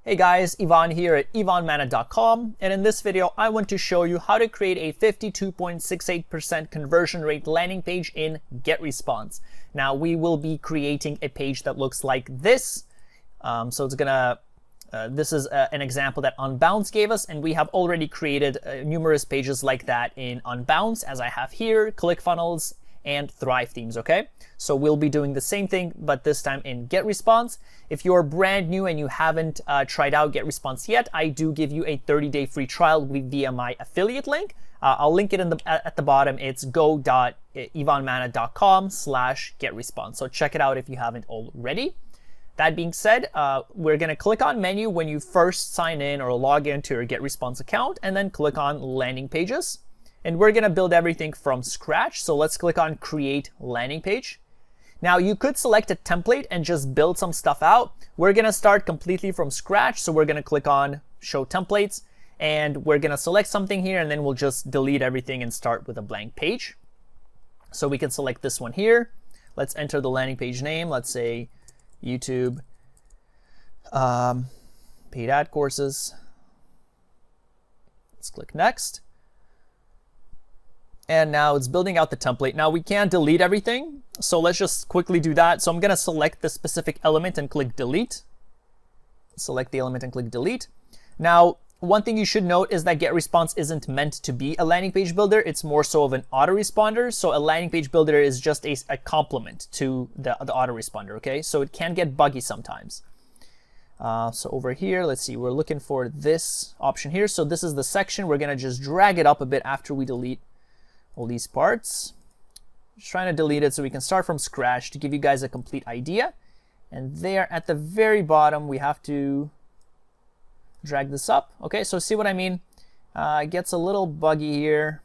Hey guys, Ivan here at ivanmana.com, and in this video I want to show you how to create a 52.68% conversion rate landing page in GetResponse. Now we will be creating a page that looks like this. This is an example that Unbounce gave us, and we have already created numerous pages like that in Unbounce, as I have here, ClickFunnels, and Thrive Themes, okay? So we'll be doing the same thing, but this time in GetResponse. If you're brand new and you haven't tried out GetResponse yet, I do give you a 30-day free trial via my affiliate link. I'll link it at the bottom. It's go.ivanmana.com/GetResponse. So check it out if you haven't already. That being said, we're going to click on menu when you first sign in or log into your GetResponse account, and then click on landing pages. And we're going to build everything from scratch. So let's click on create landing page. Now you could select a template and just build some stuff out. We're going to start completely from scratch. So we're going to click on show templates, and we're going to select something here, and then we'll just delete everything and start with a blank page. So we can select this one here. Let's enter the landing page name. Let's say YouTube paid ad courses. Let's click next. And now it's building out the template. Now we can't delete everything, so let's just quickly do that. So I'm going to select the specific element and click delete. Select the element and click delete. Now, one thing you should note is that GetResponse isn't meant to be a landing page builder. It's more so of an autoresponder. So a landing page builder is just a complement to the autoresponder, okay? So it can get buggy sometimes. So over here, let's see, we're looking for this option here. So this is the section. We're going to just drag it up a bit after we delete all these parts. Just trying to delete it so we can start from scratch to give you guys a complete idea. And there at the very bottom, we have to drag this up. Okay, so see what I mean? It gets a little buggy here.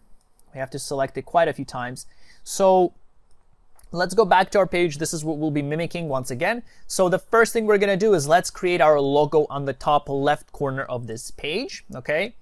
We have to select it quite a few times. So let's go back to our page. This is what we'll be mimicking once again. So the first thing we're going to do is let's create our logo on the top left corner of this page. Okay.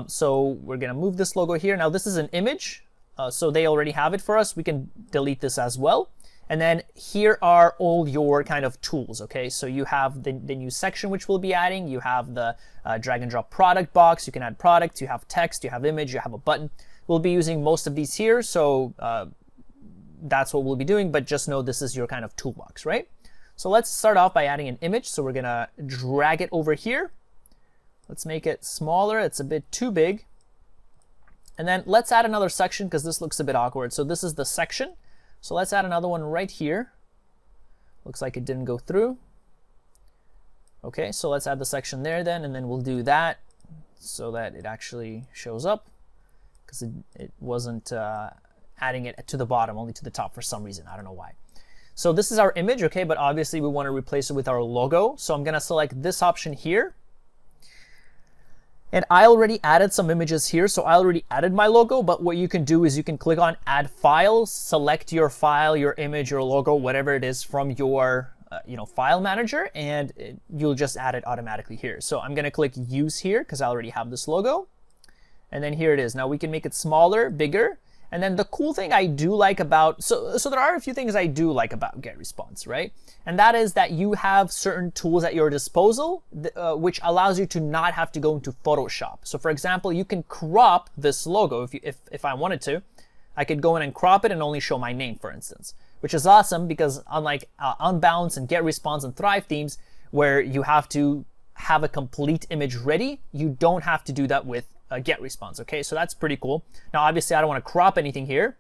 So we're going to move this logo here. Now this is an image, so they already have it for us. We can delete this as well. And then here are all your kind of tools, okay? So you have the new section which we'll be adding. You have the drag and drop product box. You can add products. You have text. You have image. You have a button. We'll be using most of these here, so that's what we'll be doing. But just know this is your kind of toolbox, right? So let's start off by adding an image. So we're going to drag it over here. Let's make it smaller. It's a bit too big. And then let's add another section because this looks a bit awkward. So this is the section. So let's add another one right here. Looks like it didn't go through. Okay, so let's add the section there then, and then we'll do that so that it actually shows up, because it wasn't adding it to the bottom, only to the top for some reason. I don't know why. So this is our image, okay, but obviously we want to replace it with our logo. So I'm going to select this option here. And I already added some images here, so I already added my logo, but what you can do is you can click on add files, select your file, your image, your logo, whatever it is from your file manager, and you'll just add it automatically here. So I'm going to click use here because I already have this logo. And then here it is. Now we can make it smaller, bigger. And then the cool thing I do like about, so there are a few things I do like about GetResponse, right? And that is that you have certain tools at your disposal, which allows you to not have to go into Photoshop. So for example, you can crop this logo if I wanted to. I could go in and crop it and only show my name, for instance, which is awesome because unlike Unbounce and GetResponse and Thrive Themes, where you have to have a complete image ready, you don't have to do that with GetResponse, okay? So that's pretty cool. Now, obviously, I don't want to crop anything here.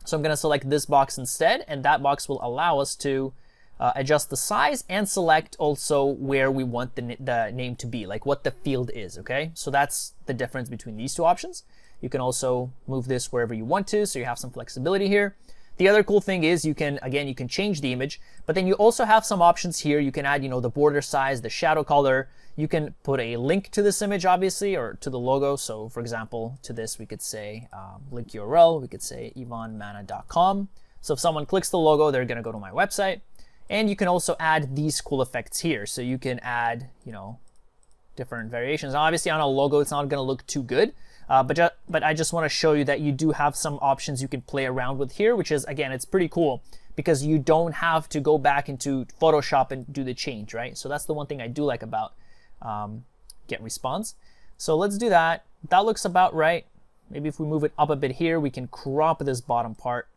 So I'm going to select this box instead, and that box will allow us to adjust the size and select also where we want the name to be, like what the field is, okay? So that's the difference between these two options. You can also move this wherever you want to, so you have some flexibility here. The other cool thing is you can change the image, but then you also have some options here. You can add, the border size, the shadow color. You can put a link to this image, obviously, or to the logo. So for example, to this, we could say link URL. We could say ivanmana.com. So if someone clicks the logo, they're going to go to my website. And you can also add these cool effects here. So you can add, different variations. Now, obviously, on a logo, it's not going to look too good. But I just want to show you that you do have some options you can play around with here, which is, again, it's pretty cool because you don't have to go back into Photoshop and do the change, right? So that's the one thing I do like about GetResponse. So let's do that. That looks about right. Maybe if we move it up a bit here, we can crop this bottom part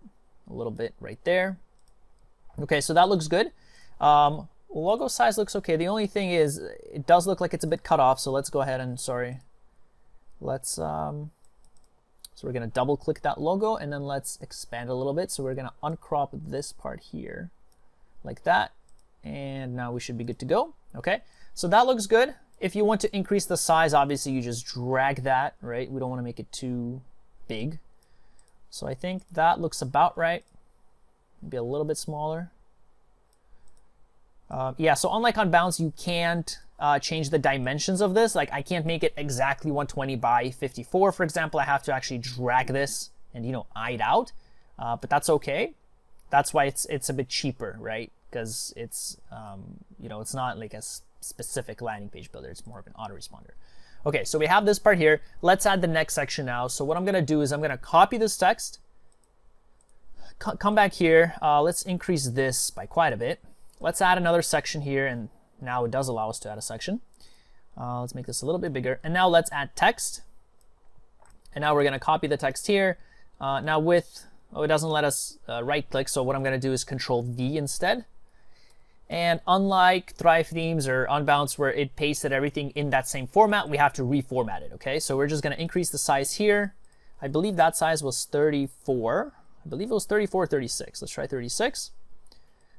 a little bit right there. Okay, so that looks good. Logo size looks okay. The only thing is it does look like it's a bit cut off. So let's go ahead and, so we're going to double click that logo and then let's expand a little bit. So we're going to uncrop this part here like that. And now we should be good to go. Okay, so that looks good. If you want to increase the size, obviously you just drag that, right? We don't want to make it too big. So I think that looks about right. Maybe a little bit smaller. Yeah, so unlike Unbounce, you can't change the dimensions of this. Like I can't make it exactly 120 by 54, for example. I have to actually drag this and, eye it out. But that's okay. That's why it's a bit cheaper, right? Because it's, it's not like a specific landing page builder. It's more of an autoresponder. Okay, so we have this part here. Let's add the next section now. So what I'm going to do is I'm going to copy this text, come back here. Let's increase this by quite a bit. Let's add another section here, and now it does allow us to add a section. Let's make this a little bit bigger. And now let's add text. And now we're going to copy the text here. Now it doesn't let us right click, so what I'm going to do is Control V instead. And unlike Thrive Themes or Unbounce where it pasted everything in that same format, we have to reformat it, okay? So we're just going to increase the size here. I believe that size was 34. I believe it was 34 or 36. Let's try 36.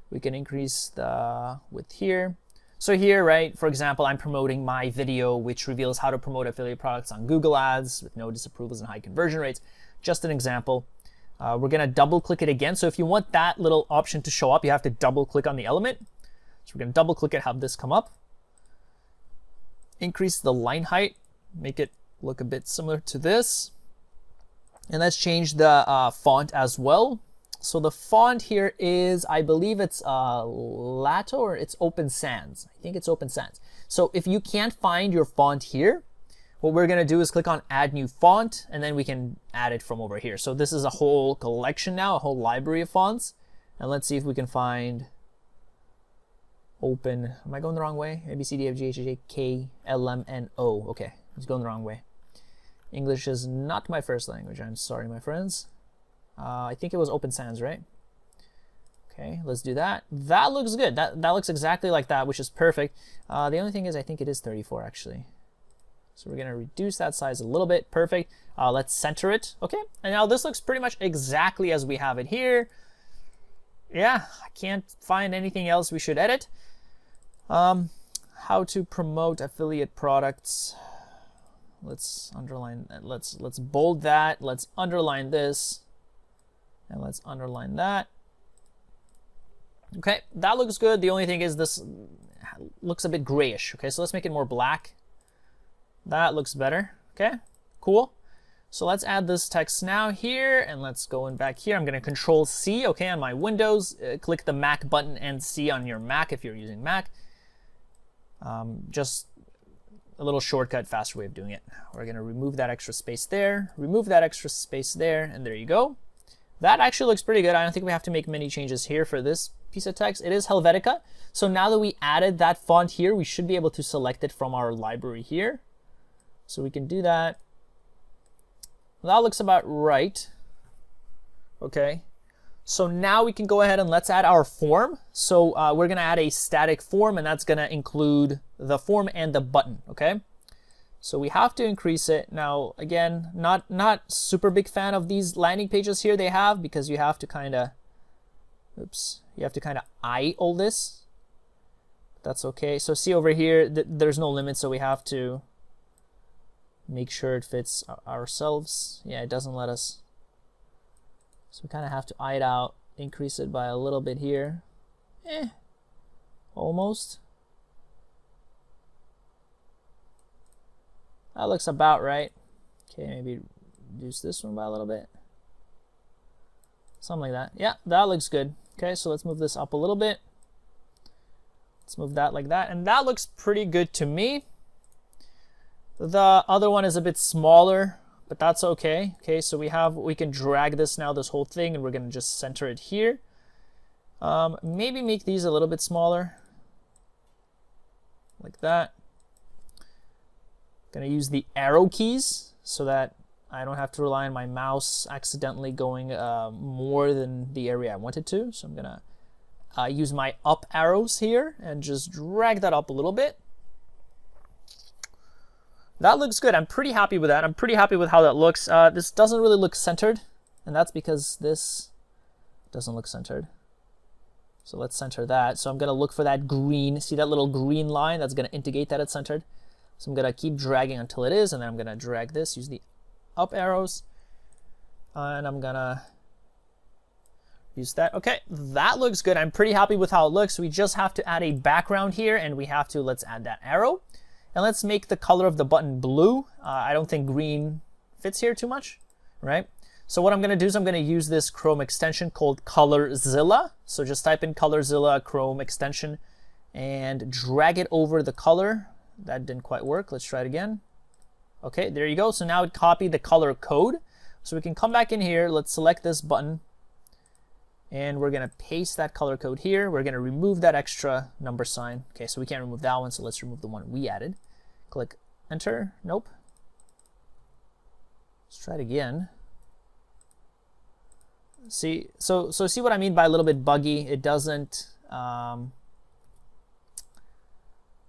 We can increase the width here. So here, right, for example, I'm promoting my video which reveals how to promote affiliate products on Google Ads with no disapprovals and high conversion rates. Just an example. We're going to double click it again. So if you want that little option to show up, you have to double click on the element. So we're going to double click it, have this come up. Increase the line height, make it look a bit similar to this. And let's change the font as well. So the font here is, I believe it's Lato or it's Open Sans. I think it's Open Sans. So if you can't find your font here, what we're going to do is click on Add New Font, and then we can add it from over here. So this is a whole collection now, a whole library of fonts. And let's see if we can find Open. Am I going the wrong way? A, B, C, D, F, G, H, I, J, K, L, M, N, O. Okay, it's going the wrong way. English is not my first language. I'm sorry, my friends. I think it was Open Sans, right? Okay, let's do that. That looks good. That looks exactly like that, which is perfect. The only thing is I think it is 34 actually. So we're going to reduce that size a little bit. Perfect. Let's center it. Okay, and now this looks pretty much exactly as we have it here. Yeah, I can't find anything else we should edit. How to promote affiliate products. Let's underline that. Let's bold that. Let's underline this. And let's underline that. Okay, that looks good. The only thing is this looks a bit grayish. Okay, so let's make it more black. That looks better. Okay, cool. So let's add this text now here, and let's go in back here. I'm going to Control C, okay, on my Windows. Click the Mac button and C on your Mac if you're using Mac. Just a little shortcut, faster way of doing it. We're going to remove that extra space there, remove that extra space there, and there you go. That actually looks pretty good. I don't think we have to make many changes here for this piece of text. It is Helvetica. So now that we added that font here, we should be able to select it from our library here. So we can do that. That looks about right. Okay. So now we can go ahead and let's add our form. So we're going to add a static form, and that's going to include the form and the button. Okay. So we have to increase it. Now, again, not super big fan of these landing pages here they have, because you have to kind of, you have to kind of eye all this. That's okay. So see over here, there's no limit, so we have to make sure it fits ourselves. Yeah, it doesn't let us. So we kind of have to eye it out, increase it by a little bit here. Almost. That looks about right. Okay, maybe reduce this one by a little bit. Something like that. Yeah, that looks good. Okay, so let's move this up a little bit. Let's move that like that. And that looks pretty good to me. The other one is a bit smaller, but that's okay. Okay, so we can drag this now, this whole thing, and we're going to just center it here. Maybe make these a little bit smaller. Like that. I'm going to use the arrow keys so that I don't have to rely on my mouse accidentally going more than the area I wanted to. So I'm going to use my up arrows here and just drag that up a little bit. That looks good. I'm pretty happy with that. I'm pretty happy with how that looks. This doesn't really look centered, and that's because this doesn't look centered. So let's center that. So I'm going to look for that green. See that little green line? That's going to indicate that it's centered. So I'm going to keep dragging until it is, and then I'm going to drag this, use the up arrows, and I'm going to use that. Okay, that looks good. I'm pretty happy with how it looks. We just have to add a background here, and we have to, let's add that arrow. And let's make the color of the button blue. I don't think green fits here too much, right? So what I'm going to do is I'm going to use this Chrome extension called ColorZilla. So just type in ColorZilla Chrome extension and drag it over the color. That didn't quite work. Let's try it again. Okay, there you go. So now it copied the color code. So we can come back in here. Let's select this button. And we're going to paste that color code here. We're going to remove that extra number sign. Okay, so we can't remove that one. So let's remove the one we added. Click enter. Nope. Let's try it again. See, so see what I mean by a little bit buggy? It doesn't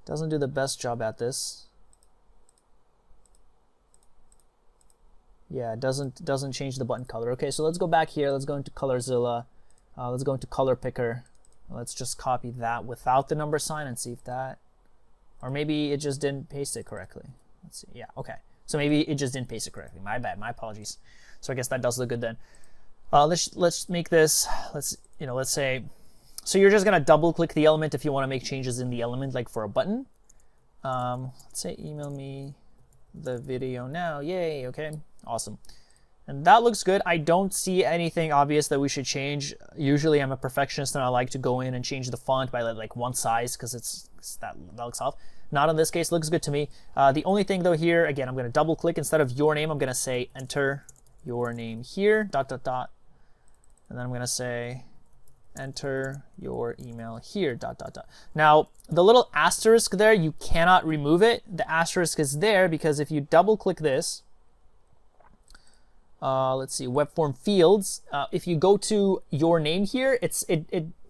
do the best job at this. Yeah, it doesn't change the button color. Okay, so let's go back here. Let's go into ColorZilla. Let's go into Color Picker. Let's just copy that without the number sign and see if that, or maybe it just didn't paste it correctly. Let's see. Yeah, okay. So maybe it just didn't paste it correctly. My bad. My apologies. So I guess that does look good then. Let's make this. Let's say. So you're just gonna double click the element if you want to make changes in the element, like for a button. Let's say email me the video now. Yay. Okay. Awesome. And that looks good. I don't see anything obvious that we should change. Usually I'm a perfectionist and I like to go in and change the font by like one size because that looks off. Not in this case. Looks good to me. The only thing though here, again, I'm going to double click. Instead of your name, I'm going to say enter your name here, ... And then I'm going to say enter your email here, ... Now, the little asterisk there, you cannot remove it. The asterisk is there because if you double click this, let's see, web form fields. If you go to your name here,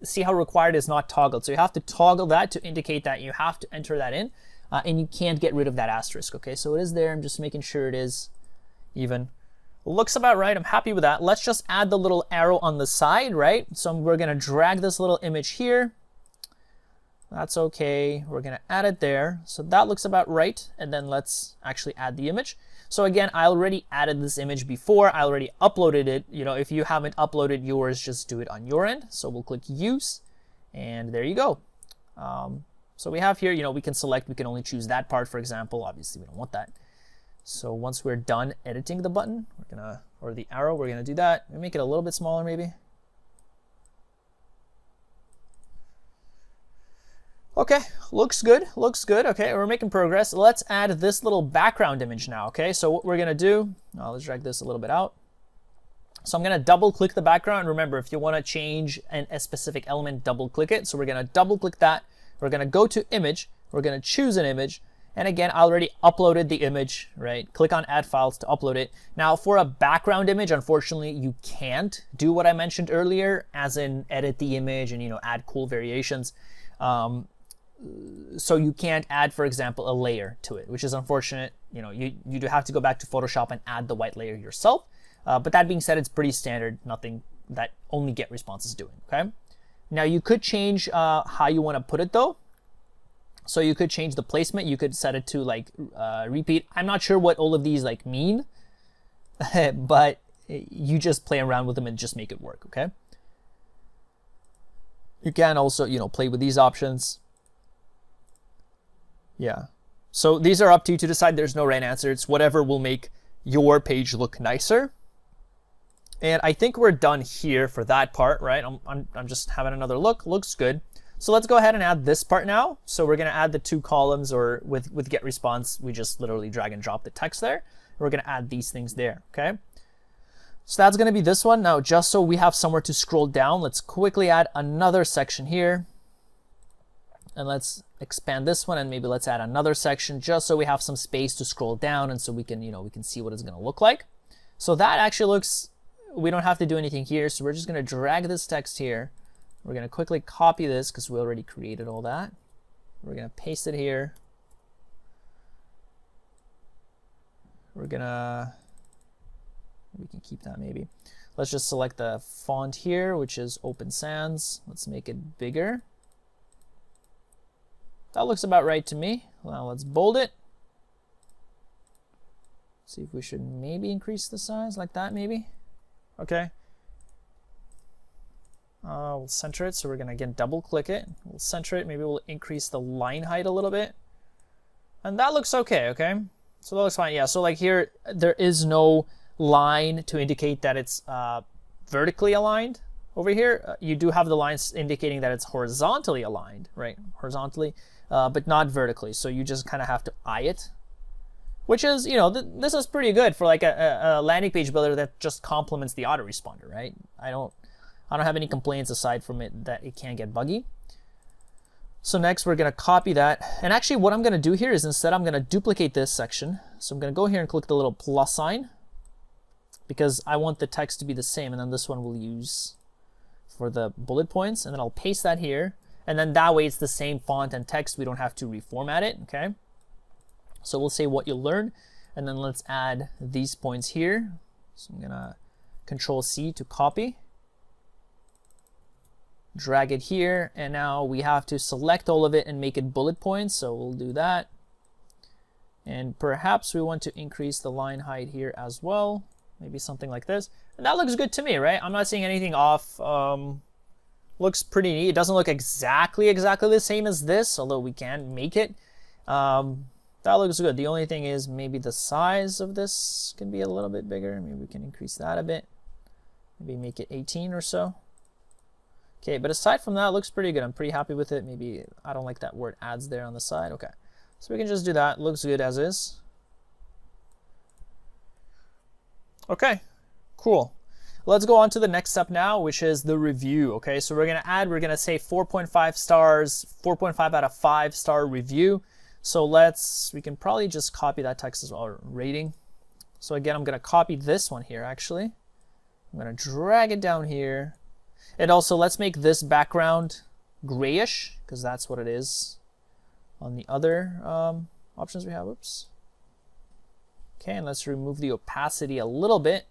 see how required is not toggled. So you have to toggle that to indicate that you have to enter that in, and you can't get rid of that asterisk. Okay, so it is there. I'm just making sure it is even. Looks about right. I'm happy with that. Let's just add the little arrow on the side, right? So we're going to drag this little image here. That's okay. We're going to add it there. So that looks about right. And then let's actually add the image. So again, I already added this image before. I already uploaded it. You know, if you haven't uploaded yours, just do it on your end. So we'll click use, and there you go. So we have here, you know, we can select, we can only choose that part, for example. Obviously, we don't want that. So once we're done editing the button, we're gonna, or the arrow, we're gonna do that. We make it a little bit smaller, maybe. Okay, looks good, looks good. Okay, we're making progress. Let's add this little background image now, okay? So what we're gonna do, let's drag this a little bit out. So I'm gonna double click the background. Remember, if you wanna change a specific element, double click it. So we're gonna double click that. We're gonna go to image. We're gonna choose an image. And again, I already uploaded the image, right? Click on add files to upload it. Now for a background image, unfortunately, you can't do what I mentioned earlier, as in edit the image and, you know, add cool variations. So you can't add, for example, a layer to it, which is unfortunate. You know, you do have to go back to Photoshop and add the white layer yourself. But that being said, it's pretty standard, nothing that only GetResponse is doing, okay? Now you could change how you want to put it though. So you could change the placement. You could set it to like repeat. I'm not sure what all of these like mean, but you just play around with them and just make it work, okay? You can also, you know, play with these options. Yeah. So these are up to you to decide. There's no right answer. It's whatever will make your page look nicer. And I think we're done here for that part, right? I'm just having another look. Looks good. So let's go ahead and add this part now. So we're going to add the two columns, or with GetResponse, we just literally drag and drop the text there. We're going to add these things there, okay? So that's going to be this one. Now, just so we have somewhere to scroll down, let's quickly add another section here. And let's expand this one, and maybe let's add another section just so we have some space to scroll down and so we can, we can see what it's going to look like. So that actually looks, we don't have to do anything here. So we're just going to drag this text here. We're going to quickly copy this because we already created all that. We're going to paste it here. We're going to, we can keep that maybe. Let's just select the font here, which is Open Sans. Let's make it bigger. That looks about right to me. Now let's bold it. See if we should maybe increase the size like that, maybe. Okay. We'll center it. So we're going to again double click it. We'll center it. Maybe we'll increase the line height a little bit. And that looks okay. Okay. So that looks fine. Yeah. So like here, there is no line to indicate that it's vertically aligned. Over here, you do have the lines indicating that it's horizontally aligned, right? Horizontally, but not vertically. So you just kind of have to eye it, which is, this is pretty good for like a landing page builder that just complements the autoresponder, right? I don't have any complaints aside from it that it can get buggy. So next we're going to copy that. And actually what I'm going to do here is instead I'm going to duplicate this section. So I'm going to go here and click the little plus sign because I want the text to be the same. And then this one we'll use for the bullet points. And then I'll paste that here. And then that way it's the same font and text. We don't have to reformat it. Okay. So we'll say what you learned. And then let's add these points here. So I'm going to Control C to copy. Drag it here, and now we have to select all of it and make it bullet points, so we'll do that. And perhaps we want to increase the line height here as well, maybe something like this. And that looks good to me, right? I'm not seeing anything off. Looks pretty neat. It doesn't look exactly the same as this, although we can make it. That looks good. The only thing is maybe the size of this can be a little bit bigger. Maybe we can increase that a bit. Maybe make it 18 or so. Okay, but aside from that, it looks pretty good. I'm pretty happy with it. Maybe I don't like that word ads there on the side. Okay, so we can just do that. Looks good as is. Okay, cool. Let's go on to the next step now, which is the review. Okay, so we're gonna say 4.5 stars, 4.5 out of 5-star review. So we can probably just copy that text as well, or rating. So again, I'm gonna copy this one here actually. I'm gonna drag it down here. And also let's make this background grayish, because that's what it is on the other options we have. Oops. Okay, and let's remove the opacity a little bit.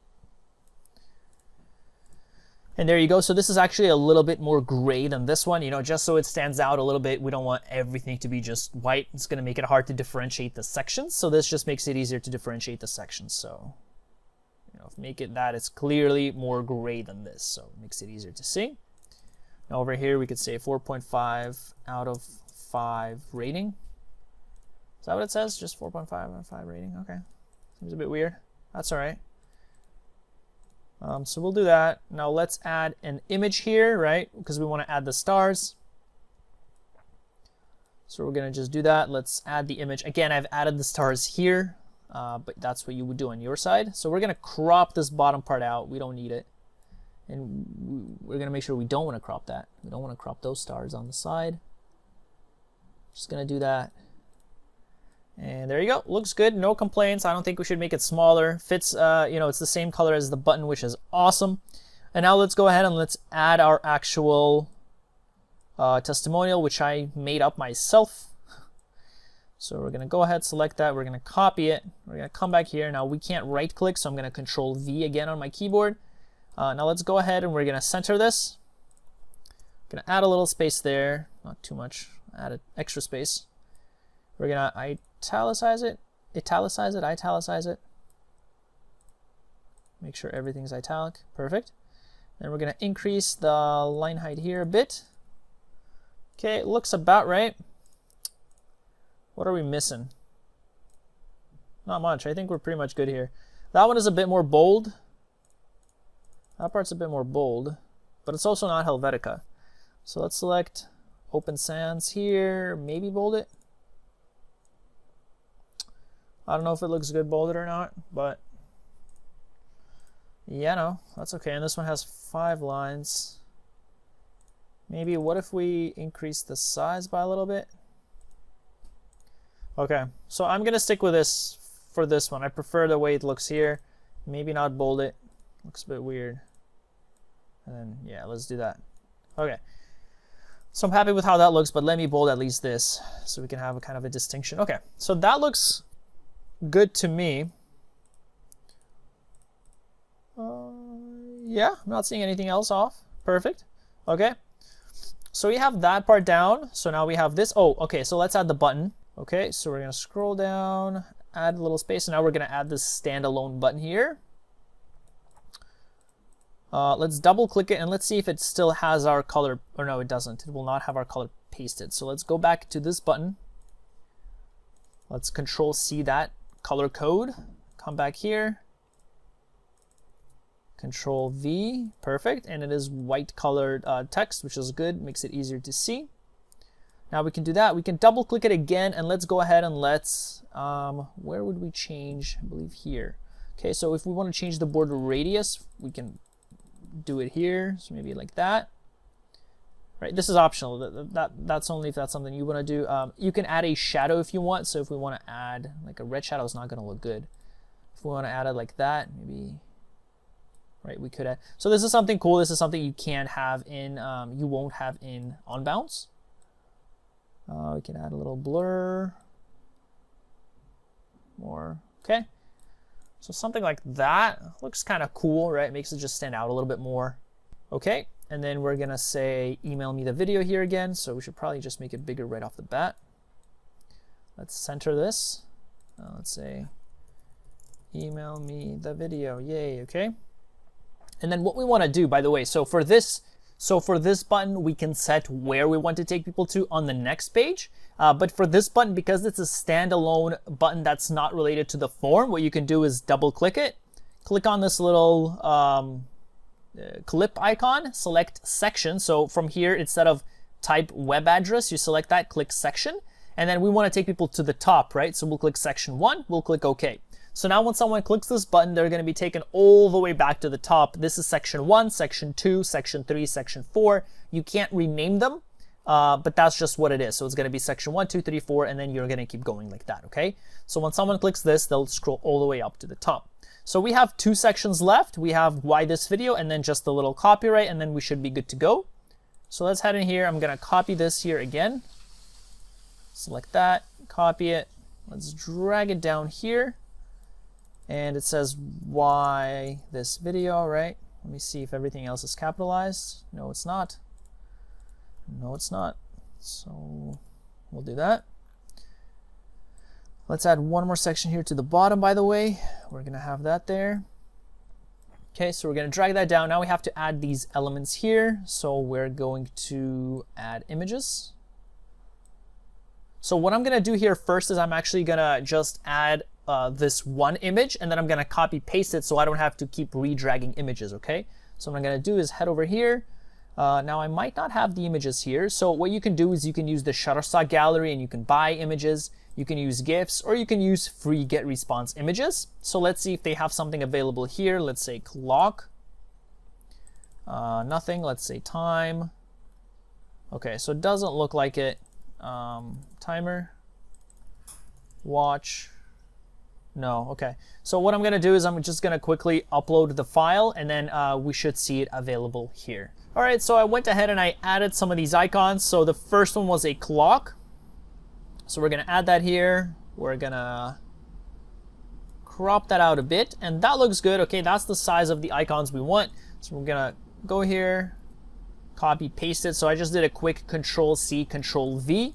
And there you go. So this is actually a little bit more gray than this one, just so it stands out a little bit. We don't want everything to be just white. It's going to make it hard to differentiate the sections. So this just makes it easier to differentiate the sections. So make it that it's clearly more gray than this, so it makes it easier to see. Now over here we could say 4.5 out of 5 rating. Is that what it says? Just 4.5 out of 5 rating. Okay, seems a bit weird. That's all right. So we'll do that. Now let's add an image here, right? Because we want to add the stars. So we're going to just do that. Let's add the image. Again, I've added the stars here. But that's what you would do on your side. So we're going to crop this bottom part out. We don't need it. And we're going to make sure we don't want to crop that. We don't want to crop those stars on the side. Just going to do that. And there you go. Looks good. No complaints. I don't think we should make it smaller. Fits, it's the same color as the button, which is awesome. And now let's go ahead and let's add our actual testimonial, which I made up myself. So we're going to go ahead, select that. We're going to copy it. We're going to come back here. Now we can't right click, so I'm going to Control V again on my keyboard. Now let's go ahead and we're going to center this. I'm going to add a little space there. Not too much. Add an extra space. We're going to italicize it. Italicize it. Make sure everything's italic. Perfect. Then we're going to increase the line height here a bit. Okay, it looks about right. What are we missing? Not much. I think we're pretty much good here. That one is a bit more bold. That part's a bit more bold, but it's also not Helvetica. So let's select Open Sans here, maybe bold it. I don't know if it looks good bolded or not, but yeah, no, that's okay. And this one has 5 lines. Maybe what if we increase the size by a little bit? Okay, so I'm gonna stick with this for this one. I prefer the way it looks here. Maybe not bold it. Looks a bit weird. And then, yeah, let's do that. Okay. So I'm happy with how that looks, but let me bold at least this so we can have a kind of a distinction. Okay, so that looks good to me. Yeah, I'm not seeing anything else off. Perfect. Okay. So we have that part down. So now we have this. Oh, okay, so let's add the button. Okay, so we're going to scroll down, add a little space, and now we're going to add this standalone button here. Let's double click it and let's see if it still has our color, or no, it doesn't. It will not have our color pasted. So let's go back to this button. Let's Control C that color code. Come back here. Control V, perfect. And it is white colored text, which is good, makes it easier to see. Now we can do that. We can double click it again and let's go ahead and let's, where would we change? I believe here. Okay, so if we want to change the border radius, we can do it here. So maybe like that. Right, this is optional. That's only if that's something you want to do. You can add a shadow if you want. So if we want to add like a red shadow, it's not going to look good. If we want to add it like that, maybe, right, we could add. So this is something cool. This is something you can have in, you won't have in Unbounce. We can add a little blur. More, okay. So something like that looks kind of cool, right? Makes it just stand out a little bit more. Okay, and then we're gonna say email me the video here again. So we should probably just make it bigger right off the bat. Let's center this. Let's say email me the video, yay, okay. And then what we wanna do, by the way, so for this button, we can set where we want to take people to on the next page. But for this button, because it's a standalone button that's not related to the form, what you can do is double click it, click on this little clip icon, select section. So from here, instead of type web address, you select that, click section, and then we want to take people to the top, right? So we'll click section 1, we'll click OK. So now when someone clicks this button, they're going to be taken all the way back to the top. This is section 1, section 2, section 3, section 4. You can't rename them, but that's just what it is. So it's going to be section 1, 2, 3, 4, and then you're going to keep going like that, okay? So when someone clicks this, they'll scroll all the way up to the top. So we have 2 sections left. We have why this video, and then just the little copyright, and then we should be good to go. So let's head in here. I'm going to copy this here again. Select that, copy it. Let's drag it down here. And it says why this video, right? Let me see if everything else is capitalized. No, it's not. No, it's not. So we'll do that. Let's add one more section here to the bottom, by the way. We're gonna have that there. Okay, so we're gonna drag that down. Now we have to add these elements here. So we're going to add images. So what I'm gonna do here first is I'm actually gonna just add this one image, and then I'm gonna copy paste it so I don't have to keep redragging images, okay? So what I'm gonna do is head over here. Now I might not have the images here. So what you can do is you can use the Shutterstock gallery and you can buy images. You can use GIFs, or you can use free GetResponse images. So let's see if they have something available here. Let's say clock. Nothing. Let's say time. Okay, so it doesn't look like it. Timer. Watch. No, okay. So what I'm gonna do is I'm just gonna quickly upload the file, and then we should see it available here. All right, so I went ahead and I added some of these icons. So the first one was a clock. So we're gonna add that here. We're gonna crop that out a bit, and that looks good. Okay, that's the size of the icons we want. So we're gonna go here, copy, paste it. So I just did a quick Control C, Control V.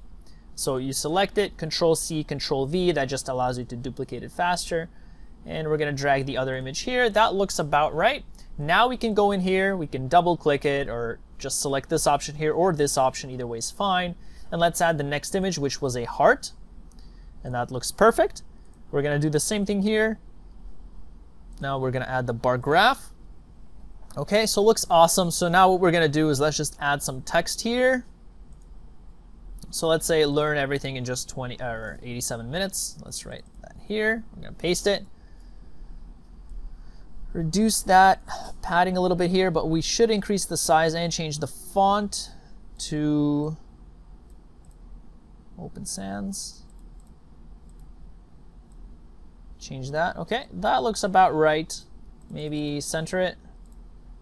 So you select it, Control C, Control V, that just allows you to duplicate it faster. And we're gonna drag the other image here. That looks about right. Now we can go in here, we can double click it, or just select this option here, or this option, either way is fine. And let's add the next image, which was a heart. And that looks perfect. We're gonna do the same thing here. Now we're gonna add the bar graph. Okay, so it looks awesome. So now what we're gonna do is let's just add some text here. So let's say learn everything in just 20 or 87 minutes. Let's write that here. I'm gonna paste it. Reduce that padding a little bit here, but we should increase the size and change the font to Open Sans. Change that. Okay, that looks about right. Maybe center it.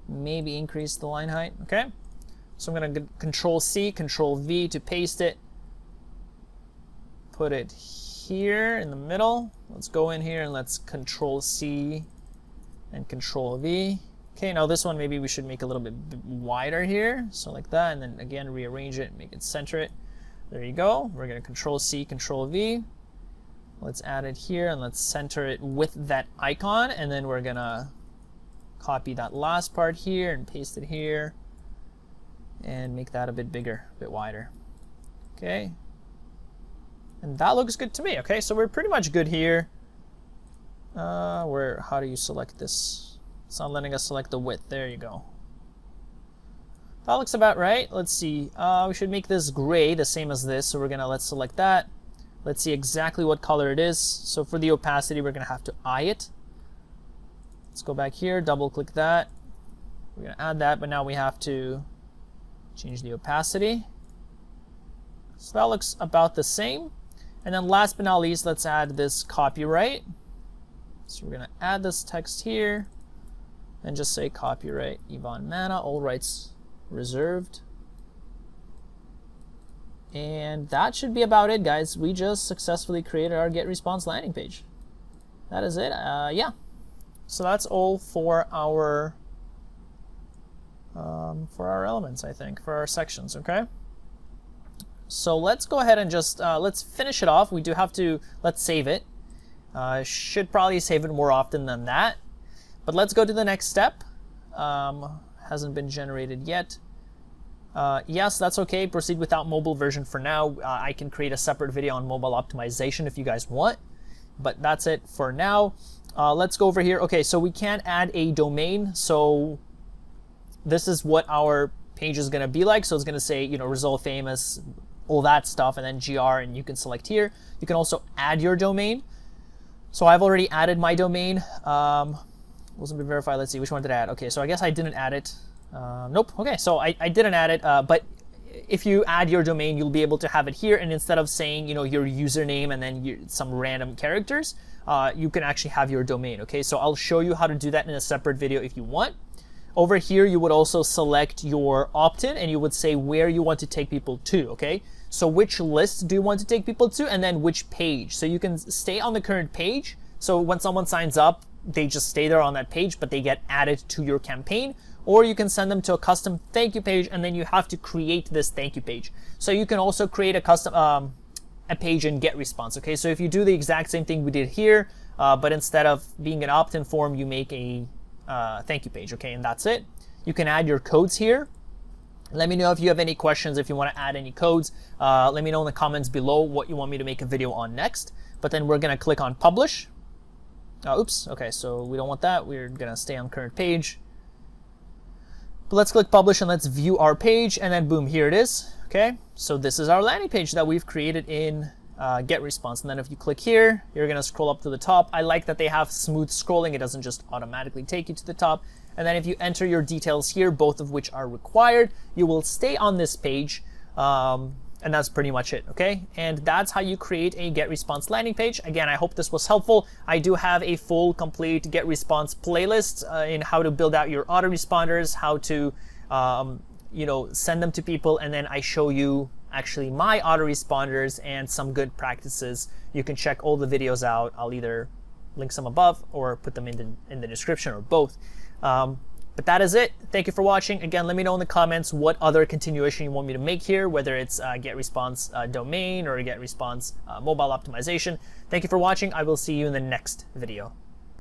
Maybe increase the line height. Okay, so I'm going to Control C, Control V to paste it. Put it here in the middle. Let's go in here and let's Control C and Control V. Okay, now this one maybe we should make a little bit wider here. So like that, and then again rearrange it, make it center it. There you go. We're going to Control C, Control V. Let's add it here and let's center it with that icon, and then we're going to copy that last part here and paste it here and make that a bit bigger, a bit wider. Okay. And that looks good to me. Okay, so we're pretty much good here. How do you select this? It's not letting us select the width. There you go. That looks about right. Let's see. We should make this gray, the same as this. So we're gonna let's select that. Let's see exactly what color it is. So for the opacity, we're gonna have to eye it. Let's go back here, double click that. We're gonna add that, but now we have to change the opacity. So that looks about the same. And then last but not least, let's add this copyright. So we're gonna add this text here and just say copyright Ivan Mana, all rights reserved. And that should be about it, guys. We just successfully created our GetResponse landing page. That is it. Yeah. So that's all for our elements, I think, for our sections. Okay. So let's go ahead and just let's finish it off. We do have to let's save it. Should probably save it more often than that. But let's go to the next step. Hasn't been generated yet. Yes, that's okay. Proceed without mobile version for now. I can create a separate video on mobile optimization if you guys want, but that's it for now. Let's go over here. Okay, so we can add a domain. So this is what our page is going to be like. So it's going to say, you know, result famous, all that stuff, and then GR, and you can select here. You can also add your domain. So I've already added my domain. Wasn't been verified. Let's see, which one did I add? Okay, so I guess I didn't add it. Nope. Okay, so I didn't add it, but if you add your domain, you'll be able to have it here, and instead of saying, you know, your username and then some random characters, you can actually have your domain. Okay, so I'll show you how to do that in a separate video if you want. Over here, you would also select your opt-in, and you would say where you want to take people to. Okay, so which list do you want to take people to, and then which page. So you can stay on the current page. So when someone signs up, they just stay there on that page, but they get added to your campaign. Or you can send them to a custom thank you page, and then you have to create this thank you page. So you can also create a custom a page in GetResponse. Okay, so if you do the exact same thing we did here, but instead of being an opt-in form, you make a thank you page. Okay, and that's it. You can add your codes here. Let me know if you have any questions, if you want to add any codes. Let me know in the comments below what you want me to make a video on next. But then we're gonna click on publish. Oops. Okay, so we don't want that. We're gonna stay on current page. But let's click publish and let's view our page, and then boom, here it is. Okay, so this is our landing page that we've created in GetResponse. And then if you click here, you're gonna scroll up to the top. I like that they have smooth scrolling. It doesn't just automatically take you to the top. And then if you enter your details here, both of which are required, you will stay on this page. And that's pretty much it, okay? And that's how you create a GetResponse landing page. Again, I hope this was helpful. I do have a full, complete GetResponse playlist in how to build out your autoresponders, how to, you know, send them to people, and then I show you actually my autoresponders and some good practices. You can check all the videos out. I'll either link some above or put them in the description, or both. But that is it. Thank you for watching. Again, let me know in the comments what other continuation you want me to make here, whether it's GetResponse domain or GetResponse mobile optimization. Thank you for watching. I will see you in the next video.